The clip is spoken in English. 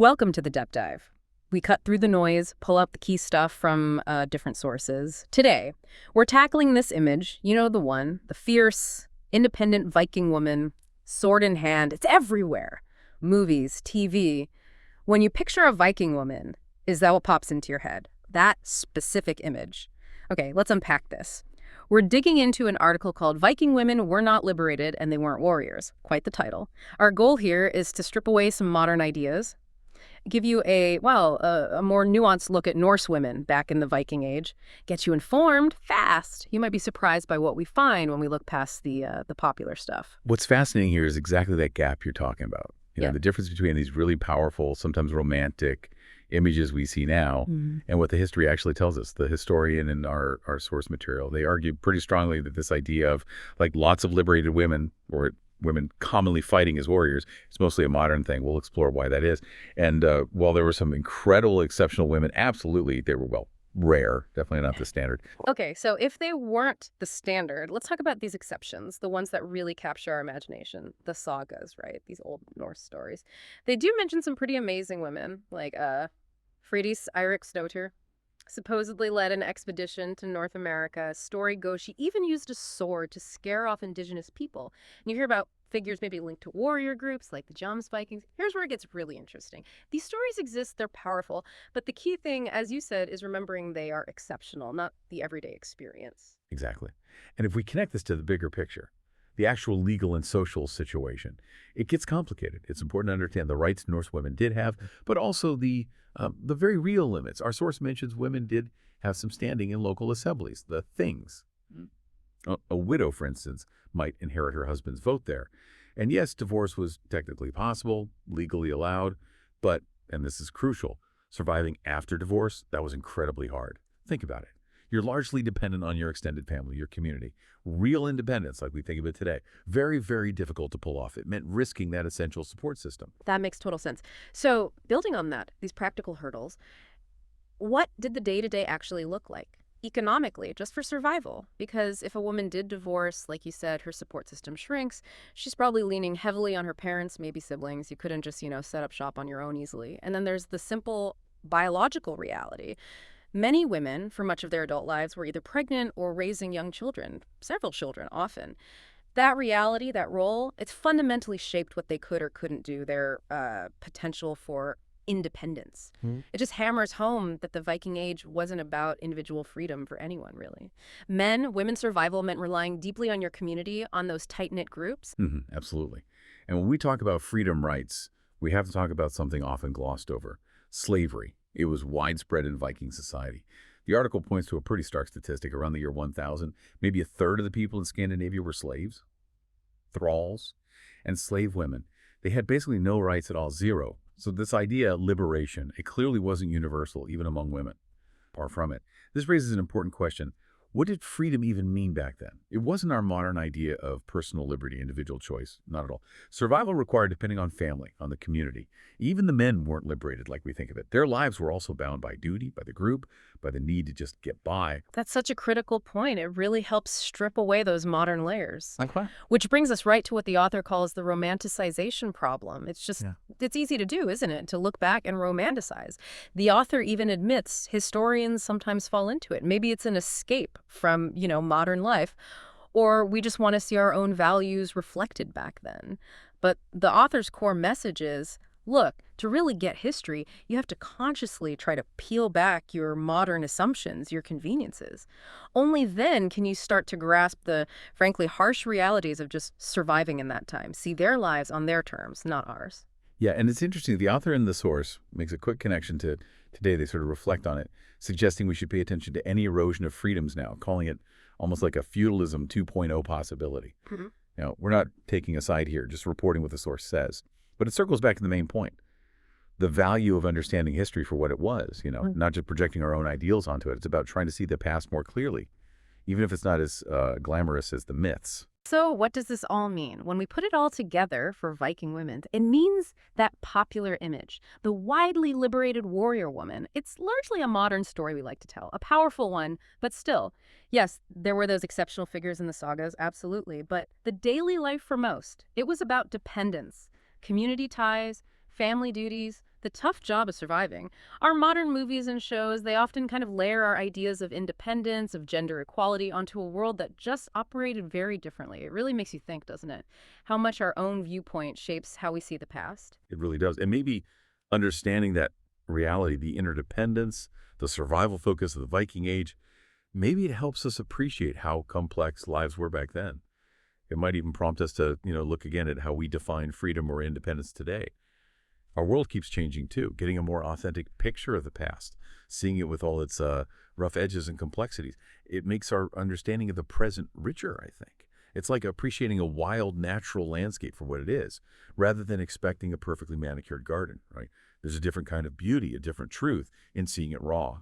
Welcome to the Depth Dive. We cut through the noise, pull out the key stuff from different sources. Today, we're tackling this image, you know the one, the fierce, independent Viking woman, sword in hand. It's everywhere. Movies, TV. When you picture a Viking woman, is that what pops into your head? That specific image. Okay, let's unpack this. We're digging into an article called Viking Women Were Not Liberated and They Weren't Warriors. Quite the title. Our goal here is to strip away some modern ideas, give you a more nuanced look at Norse women back in the Viking Age, get you informed fast. You might be surprised by what we find when we look past the popular stuff. What's fascinating here is exactly that gap you're talking about. You know, the difference between these really powerful, sometimes romantic images we see now and what the history actually tells us. The historian in our source material, they argue pretty strongly that this idea of like lots of liberated women or women commonly fighting as warriors, it's mostly a modern thing. We'll explore why that is. And while there were some incredible, exceptional women, absolutely, they were, well, rare, definitely not the standard. Okay, so if they weren't the standard, let's talk about these exceptions, the ones that really capture our imagination, the sagas, right? These old Norse stories. They do mention some pretty amazing women, like Freydís Eiríksdóttir supposedly led an expedition to North America. Story goes she even used a sword to scare off indigenous people. And you hear about figures maybe linked to warrior groups like the Jom's Vikings. Here's where it gets really interesting. These stories exist, they're powerful, but the key thing, as you said, is remembering they are exceptional, not the everyday experience. Exactly. And if we connect this to the bigger picture, the actual legal and social situation, it gets complicated. It's important to understand the rights Norse women did have, but also the very real limits. Our source mentions women did have some standing in local assemblies, the things. A widow, for instance, might inherit her husband's vote there. And yes, divorce was technically possible, legally allowed, but, and this is crucial, surviving after divorce, that was incredibly hard. Think about it. You're largely dependent on your extended family, your community. Real independence, like we think of it today, very, very difficult to pull off. It meant risking that essential support system. That makes total sense. So building on that, these practical hurdles, what did the day-to-day actually look like? Economically, just for survival. Because if a woman did divorce, like you said, her support system shrinks, she's probably leaning heavily on her parents, maybe siblings. You couldn't just, set up shop on your own easily. And then there's the simple biological reality. Many women, for much of their adult lives, were either pregnant or raising young children, several children often. That reality, that role, it's fundamentally shaped what they could or couldn't do, their potential for independence. It just hammers home that the Viking Age wasn't about individual freedom for anyone, really. Women's survival meant relying deeply on your community, on those tight-knit groups. Absolutely. And when we talk about freedom rights, we have to talk about something often glossed over, slavery. It was widespread in Viking society. The article points to a pretty stark statistic. Around the year 1000, maybe a third of the people in Scandinavia were slaves, thralls, and slave women. They had basically no rights at all, zero. So this idea, liberation, it clearly wasn't universal, even among women. Far from it. This raises an important question. What did freedom even mean back then? It wasn't our modern idea of personal liberty, individual choice, not at all. Survival required depending on family, on the community. Even the men weren't liberated like we think of it. Their lives were also bound by duty, by the group, by the need to just get by. That's such a critical point. It really helps strip away those modern layers. Like what? Which brings us right to what the author calls the romanticization problem. It's just, it's easy to do, isn't it? To look back and romanticize. The author even admits historians sometimes fall into it. Maybe it's an escape from, modern life, or we just want to see our own values reflected back then. But the author's core message is, look, to really get history, you have to consciously try to peel back your modern assumptions, your conveniences. Only then can you start to grasp the, frankly, harsh realities of just surviving in that time. See their lives on their terms, not ours. Yeah, and it's interesting. The author in the source makes a quick connection to today. They sort of reflect on it, suggesting we should pay attention to any erosion of freedoms now, calling it almost like a feudalism 2.0 possibility. We're not taking a side here, just reporting what the source says. But it circles back to the main point, the value of understanding history for what it was, not just projecting our own ideals onto it. It's about trying to see the past more clearly, even if it's not as glamorous as the myths. So what does this all mean? When we put it all together for Viking women, it means that popular image, the widely liberated warrior woman, it's largely a modern story we like to tell, a powerful one, but still. Yes, there were those exceptional figures in the sagas, absolutely, but the daily life for most, it was about dependence, community ties, family duties, The tough job of surviving. Our modern movies and shows, they often kind of layer our ideas of independence, of gender equality onto a world that just operated very differently. It really makes you think, doesn't it? How much our own viewpoint shapes how we see the past. It really does. And maybe understanding that reality, the interdependence, the survival focus of the Viking Age, maybe it helps us appreciate how complex lives were back then. It might even prompt us to, look again at how we define freedom or independence today. Our world keeps changing too, getting a more authentic picture of the past, seeing it with all its rough edges and complexities. It makes our understanding of the present richer, I think. It's like appreciating a wild, natural landscape for what it is, rather than expecting a perfectly manicured garden, right? There's a different kind of beauty, a different truth in seeing it raw.